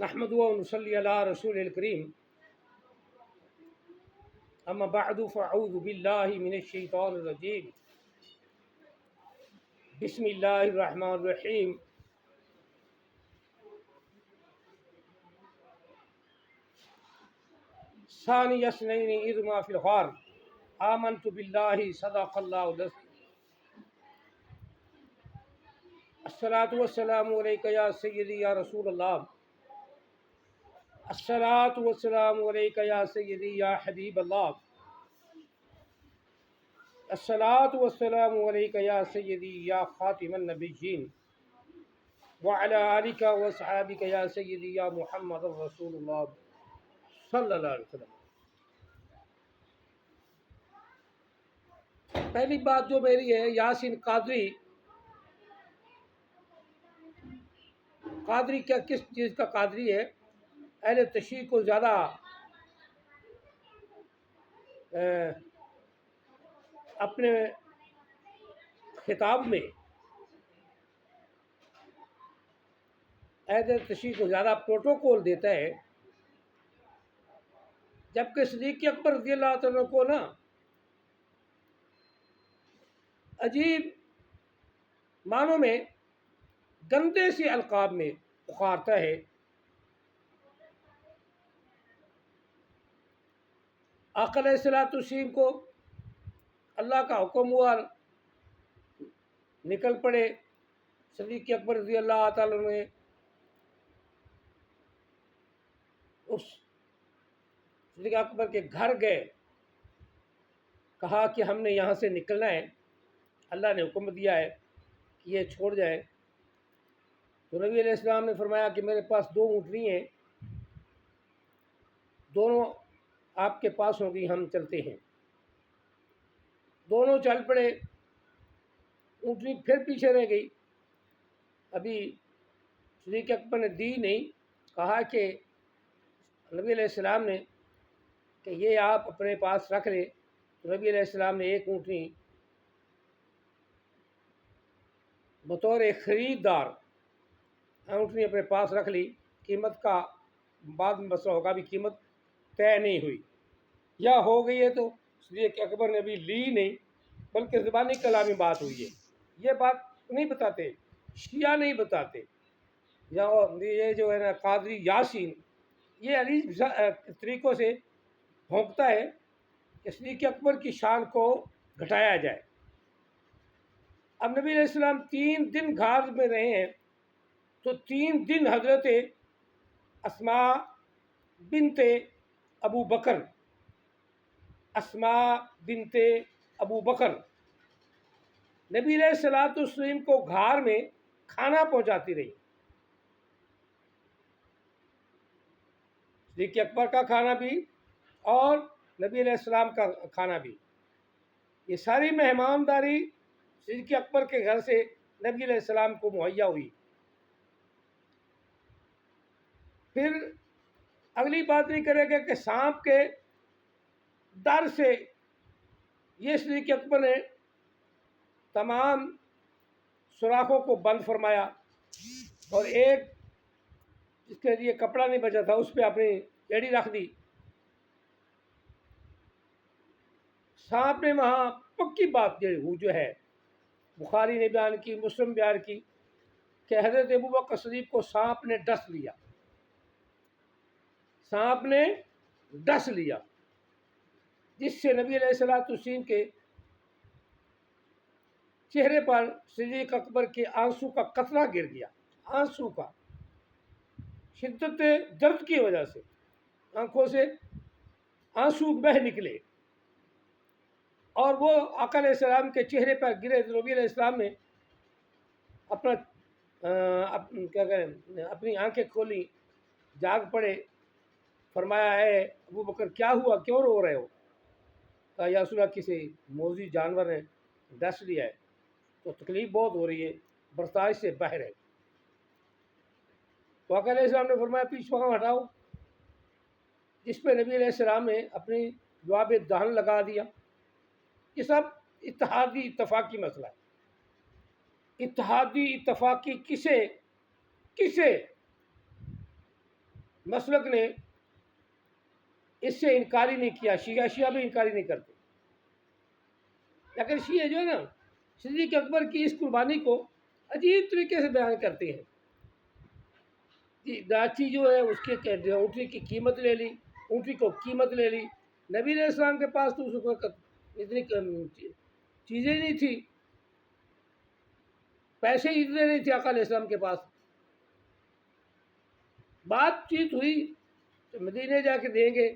نحمد و نصلی علی رسول الکریم اما بعد فاعوذ باللہ من الشیطان الرجیم بسم اللہ الرحمن الرحیم ثانی اثنین اذ ما فی الغار آمنت باللہ صدق اللہ العظیم الصلاۃ والسلام علیک یا سیدی یا رسول اللہ الصلاۃ والسلام علیک یا سیدی یا حبیب اللہ الصلاۃ والسلام علیک یا سیدی یا خاتم النبیین وعلی آلک واصحابک یا سیدی یا محمد رسول اللہ صلی اللہ علیہ وسلم۔ پہلی بات جو میری ہے، یاسین قادری کیا کس چیز کا قادری ہے؟ اہل تشیع کو زیادہ اپنے خطاب میں اہل تشیع کو زیادہ پروٹوکول دیتا ہے، جبکہ صدیق اکبر رضی اللہ تعالیٰ کو نا عجیب معنوں میں گندے سے القاب میں پکارتا ہے۔ آقا علیہ الصلوۃ والسلام کو اللہ کا حکم ہوا، نکل پڑے۔ صدیق اکبر رضی اللہ تعالیٰ نے اس صدیق اکبر کے گھر گئے، کہا کہ ہم نے یہاں سے نکلنا ہے، اللہ نے حکم دیا ہے کہ یہ چھوڑ جائے۔ تو نبی علیہ السلام نے فرمایا کہ میرے پاس 2 اونٹنی ہیں، دونوں آپ کے پاس ہوگی، ہم چلتے ہیں۔ دونوں چل پڑے، اونٹنی پھر پیچھے رہ گئی۔ ابھی صدیق اکبر نے دی نہیں، کہا کہ نبی علیہ السلام نے کہ یہ آپ اپنے پاس رکھ لیں۔ تو نبی علیہ السلام نے ایک اونٹنی بطور خریدار اونٹنی اپنے پاس رکھ لی۔ قیمت کا بعد میں مسئلہ ہوگا، بھی قیمت طے نہیں ہوئی، یا ہو گئی ہے تو صدیق اکبر نے بھی لی نہیں، بلکہ زبانی کلامی بات ہوئی ہے۔ یہ بات نہیں بتاتے، شیعہ نہیں بتاتے، یہ جو ہے نا قادری یاسین، یہ عجیب طریقوں سے بھونکتا ہے کہ صدیق اکبر کی شان کو گھٹایا جائے۔ اب نبی علیہ السلام 3 دن غار میں رہے ہیں، تو 3 دن حضرت اسماء بنت ابو بکر نبی علیہ الصلوۃ والسلام کو غار میں کھانا پہنچاتی رہی۔ صدیق اکبر کا کھانا بھی اور نبی علیہ السلام کا کھانا بھی، یہ ساری مہمانداری صدیق اکبر کے گھر سے نبی علیہ السلام کو مہیا ہوئی۔ پھر اگلی بات نہیں کرے گا کہ سانپ کے ڈر سے یہ صدیق اکبر نے تمام سوراخوں کو بند فرمایا، اور ایک جس کے لیے کپڑا نہیں بچا تھا اس پہ اپنی ایڑی رکھ دی۔ سانپ نے وہاں پکی بات جو ہے بخاری نے بیان کی، مسلم بیان کی، کہ حضرت ابوبکر صدیق کو سانپ نے ڈس لیا، جس سے نبی علیہ الصلوۃ والسلام کے چہرے پر صدیق اکبر کے آنسو کا قطرہ گر گیا، آنسو کا، شدت درد کی وجہ سے آنکھوں سے آنسو بہہ نکلے، اور وہ آقا علیہ السلام کے چہرے پر گرے۔ تو نبی علیہ السلام نے اپنی آنکھیں کھولی، جاگ پڑے، فرمایا اے ابو بکر کیا ہوا، کیوں رو رہے ہو؟ کہا یا رسول اللہ کسی موذی جانور نے ڈس لیا ہے، تو تکلیف بہت ہو رہی ہے، برداشت سے باہر ہے۔ تو آقا علیہ السلام نے فرمایا پیچھے وہاں ہٹاؤ، جس پہ نبی علیہ السلام نے اپنی جواب دہن لگا دیا۔ یہ سب اتحادی اتفاقی مسئلہ ہے۔ اتحادی اتفاقی کسے مسلک نے اس سے انکاری نہیں کیا، شیعہ بھی انکاری نہیں کرتے، لیکن شیعہ جو ہے نا صدیق اکبر کی اس قربانی کو عجیب طریقے سے بیان کرتے ہیں کہ ڈاچی جو ہے اس کے اونٹنی کی قیمت لے لی، اونٹنی کو قیمت لے لی۔ نبی علیہ السلام کے پاس تو اس وقت اتنی چیزیں نہیں تھی، پیسے اتنے نہیں تھے آقا علیہ السلام کے پاس۔ بات چیت ہوئی تو مدینے جا کے دیں گے،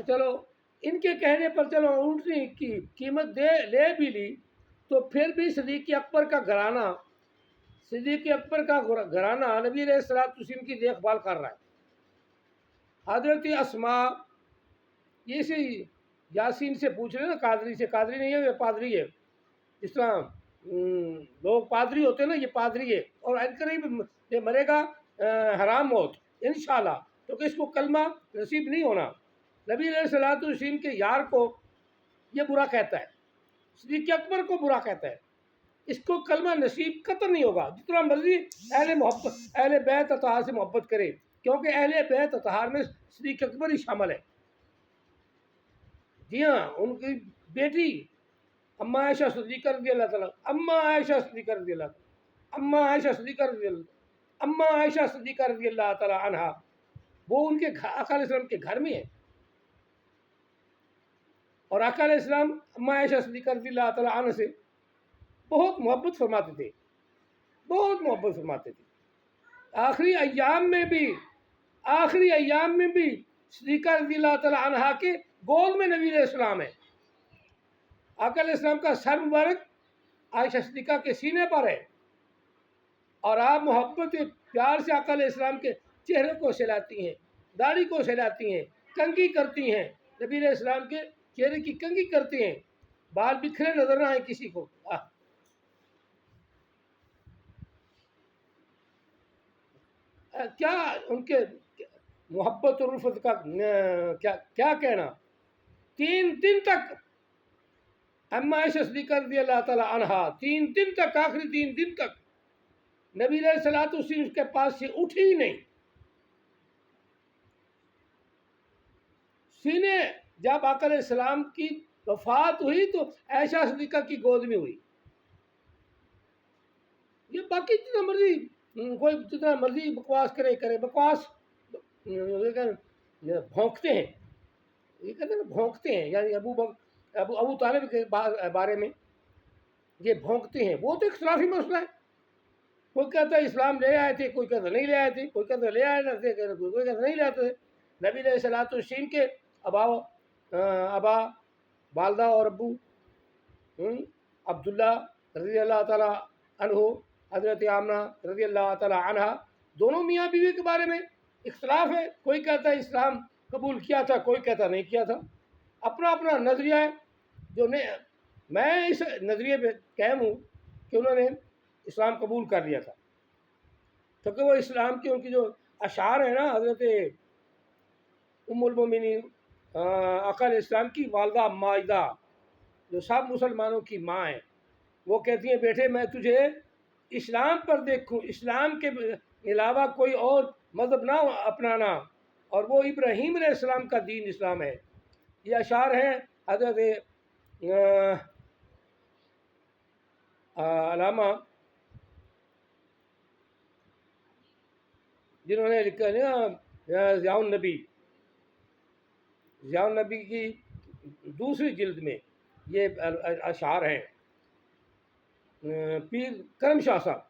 چلو ان کے کہنے پر چلو اونٹنی کی قیمت لے بھی لی، تو پھر بھی صدیق اکبر کا گھرانہ نبی علیہ السلام کی دیکھ بھال کر رہا ہے۔ حضرت اسماء، یہ سے یاسین سے پوچھ رہے نا، قادری سے، قادری نہیں ہے یہ پادری ہے، جس طرح لوگ پادری ہوتے ہیں نا، یہ پادری ہے، اور قریب یہ مرے گا حرام موت انشاءاللہ، کیونکہ اس کو کلمہ نصیب نہیں ہونا۔ نبی علیہ السلام کے یار کو یہ برا کہتا ہے، صدیق اکبر کو برا کہتا ہے، اس کو کلمہ نصیب قطع نہیں ہوگا، جتنا مرضی اہل بیت اطہار سے محبت کرے، کیونکہ اہل بیت اطہار میں صدیق اکبر ہی شامل ہے۔ جی ہاں، ان کی بیٹی اما عائشہ صدیقہ رضی اللہ تعالیٰ، اما عائشہ صدیقہ رضی اللہ تعالیٰ عنہا، وہ ان کے آقا علیہ السلام کے گھر میں ہے، اور آقا علیہ السلام اما عائشہ صدیقہ رضی اللہ تعالیٰ عنہ سے بہت محبت فرماتے تھے، آخری ایام میں بھی صدیقہ رضی اللہ تعالیٰ عنہ کے گود میں نبی علیہ السلام ہے، آقا علیہ السلام کا سر مبارک عائشہ صدیقہ کے سینے پر ہے، اور آپ محبت پیار سے آقا علیہ السلام کے چہرے کو سہلاتی ہیں، داڑھی کو سہلاتی ہیں، کنگھی کرتی ہیں، نبی علیہ السلام کے چہرے کی کنگھی کرتے ہیں، بال بکھرے نظر نہ آئے کسی کو۔ کیا ان کے محبت اور الفت کا کیا کہنا۔ 3 دن تک اما عائشہ صدیقہ رضی اللہ تعالیٰ عنہا 3 دن تک، آخری 3 دن تک نبی علیہ الصلوۃ والسلام اس کے پاس سے اٹھی ہی نہیں۔ سینے جب آقا علیہ السلام کی وفات ہوئی تو عائشہ صدیقہ کی گود میں ہوئی۔ یہ باقی جتنا مرضی بکواس کرے بکواس بھونکتے ہیں، یہ کہتے ہیں نا بھونکتے ہیں، یعنی ابو طالب کے بارے میں یہ بھونکتے ہیں، وہ تو اختلافی مسئلہ ہے، کوئی کہتا ہے اسلام لے آئے تھے، کوئی کہتا نہیں لے آئے تھے، کوئی کہتا لے آئے تھے، کوئی کہتا نہیں لے آتے تھے۔ نبی علیہ الصلوۃ والسلام کے ابا والدہ اور ابو عبداللہ رضی اللہ تعالیٰ عنہ، حضرت آمنہ رضی اللہ تعالیٰ عنہ، دونوں میاں بیوی کے بارے میں اختلاف ہے، کوئی کہتا ہے اسلام قبول کیا تھا، کوئی کہتا نہیں کیا تھا، اپنا اپنا نظریہ ہے۔ میں اس نظریے پہ قائم ہوں کہ انہوں نے اسلام قبول کر لیا تھا، کیونکہ وہ اسلام کی ان کی جو اشعار ہیں نا، حضرت ام المومنین آقا علیہ السلام کی والدہ ماجدہ، جو سب مسلمانوں کی ماں ہیں، وہ کہتی ہیں بیٹے میں تجھے اسلام پر دیکھوں، اسلام کے علاوہ کوئی اور مذہب نہ اپنانا، اور وہ ابراہیم علیہ السلام کا دین اسلام ہے۔ یہ اشعار ہیں حضرت علامہ جنہوں نے لکھا ہے ضیاء النبی کی دوسری جلد میں یہ اشعار ہیں، پیر کرم شاہ صاحب،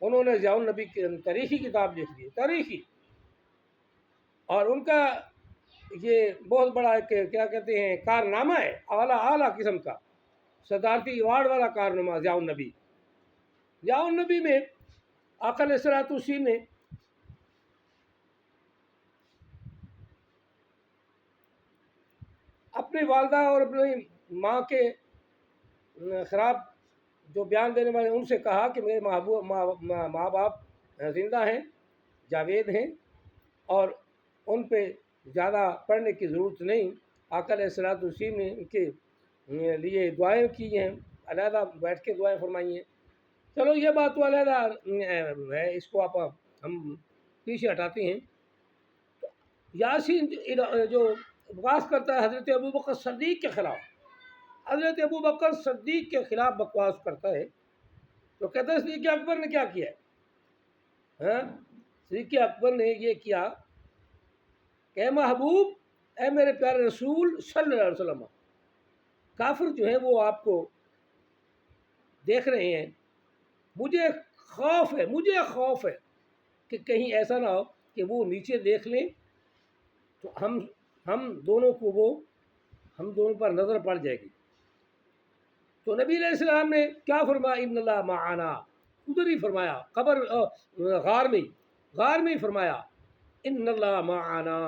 انہوں نے ضیاء النبی کی تاریخی کتاب لکھ دی، تاریخی، اور ان کا یہ بہت بڑا کیا کہتے ہیں کارنامہ ہے، اعلیٰ قسم کا صدارتی ایوارڈ والا کارنامہ ضیاء النبی میں آقا علیہ الصلوۃ والسلام نے اپنی والدہ اور اپنی ماں کے خراب جو بیان دینے والے ان سے کہا کہ میرے ماں باپ زندہ ہیں، جاوید ہیں، اور ان پہ زیادہ پڑھنے کی ضرورت نہیں۔ آقا علیہ الصلوۃ والسلام نے ان کے لیے دعائیں کی ہیں، علیحدہ بیٹھ کے دعائیں فرمائی ہیں۔ چلو یہ بات تو علیحدہ ہے، اس کو آپ ہم پیچھے ہٹاتے ہیں. یاسین جو بکواس کرتا ہے حضرت ابوبکر صدیق کے خلاف، حضرت ابوبکر صدیق کے خلاف بکواس کرتا ہے، تو کہتا ہے صدیق اکبر نے کیا کیا ہے؟ ہاں، صدیق اکبر نے یہ کیا کہ اے محبوب، اے میرے پیارے رسول صلی اللہ علیہ وسلم، کافر جو ہیں وہ آپ کو دیکھ رہے ہیں، مجھے خوف ہے کہ کہیں ایسا نہ ہو کہ وہ نیچے دیکھ لیں تو ہم دونوں پر نظر پڑ جائے گی. تو نبی علیہ السلام نے کیا فرمایا؟ ان اللہ معنا، ادھر ہی فرمایا، غار میں ہی فرمایا ان اللہ معنا،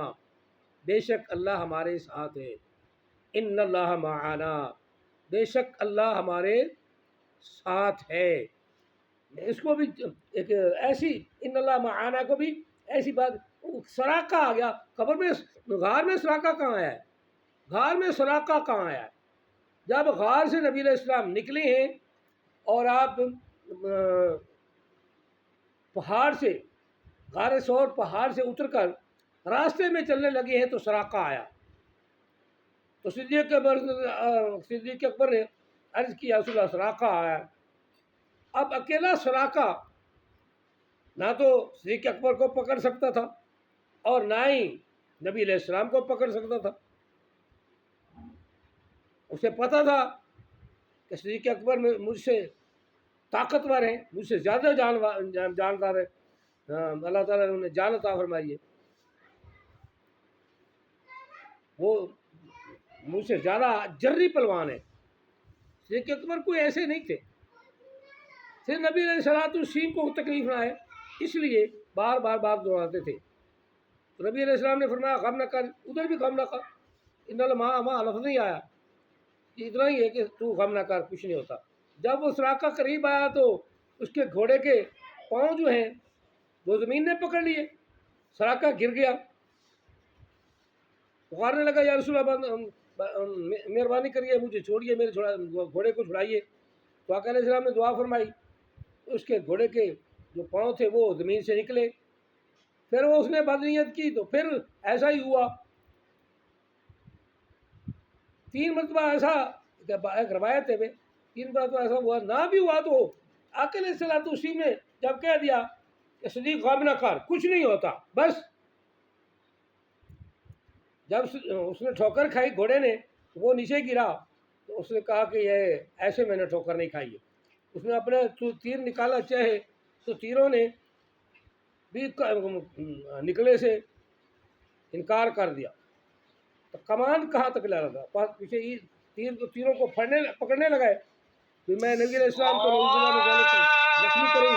بے شک اللہ ہمارے ساتھ ہے. ان اللہ معنا، بے شک اللہ ہمارے ساتھ ہے. اس کو بھی ایک ایسی ان اللہ معنا کو بھی ایسی بات، سراقہ آ گیا قبر میں، غار میں سراقہ کہاں آیا ہے؟ غار میں سراقہ کہاں آیا ہے؟ جب غار سے نبی علیہ السلام نکلے ہیں اور آپ پہاڑ سے، غار ثور پہاڑ سے اتر کر راستے میں چلنے لگے ہیں تو سراقہ آیا. تو صدیق اکبر نے عرض کیا رسول اللہ سراقہ آیا. اب اکیلا سراقہ نہ تو صدیق اکبر کو پکڑ سکتا تھا اور نہ ہی نبی علیہ السلام کو پکڑ سکتا تھا. اسے پتہ تھا کہ صدیق اکبر مجھ سے طاقتور ہیں، مجھ سے زیادہ جاندار ہے، اللہ تعالیٰ نے انہیں جان عطا فرمائی ہے، وہ مجھ سے زیادہ جری پلوان ہے. صدیق اکبر کوئی ایسے نہیں تھے، صرف نبی علیہ السلام کو تکلیف نہ آئے اس لیے بار بار بات دہراتے تھے. تو نبی علیہ السلام نے فرمایا غم نہ کر، ادھر بھی غم نہ کر، ان اللہ لفظ نہیں آیا، اتنا ہی ہے کہ تو غم نہ کر، کچھ نہیں ہوتا. جب وہ سراقہ قریب آیا تو اس کے گھوڑے کے پاؤں جو ہیں وہ زمین نے پکڑ لیے، سراقہ گر گیا. پکارنے لگا یا رسول اللہ مہربانی کریے، مجھے چھوڑیے، میرے گھوڑے کو چھڑائیے. تو آقا علیہ السلام نے دعا فرمائی، اس کے گھوڑے کے جو پاؤں تھے وہ زمین سے نکلے. پھر وہ اس نے بدنیت کی تو پھر ایسا ہی ہوا. 3 مرتبہ ایسا، ایک روایت ہے 3 مرتبہ ایسا ہوا، نہ بھی ہوا تو آقا علیہ السلام اسی میں جب کہہ دیا کہ صدیق غم نہ کر، کچھ نہیں ہوتا، بس. جب اس نے ٹھوکر کھائی گھوڑے نے، وہ نیچے گرا تو اس نے کہا کہ یہ ایسے میں نے ٹھوکر نہیں کھائی ہے. اس نے اپنے تیر نکالا چاہے تو تیروں نے بھی نکلے سے انکار کر دیا. تو کمان کہاں تک لا رہا تھا، پیچھے تیروں کو پکڑنے لگا ہے کہ میں نبی علیہ السلام کو زخمی کروں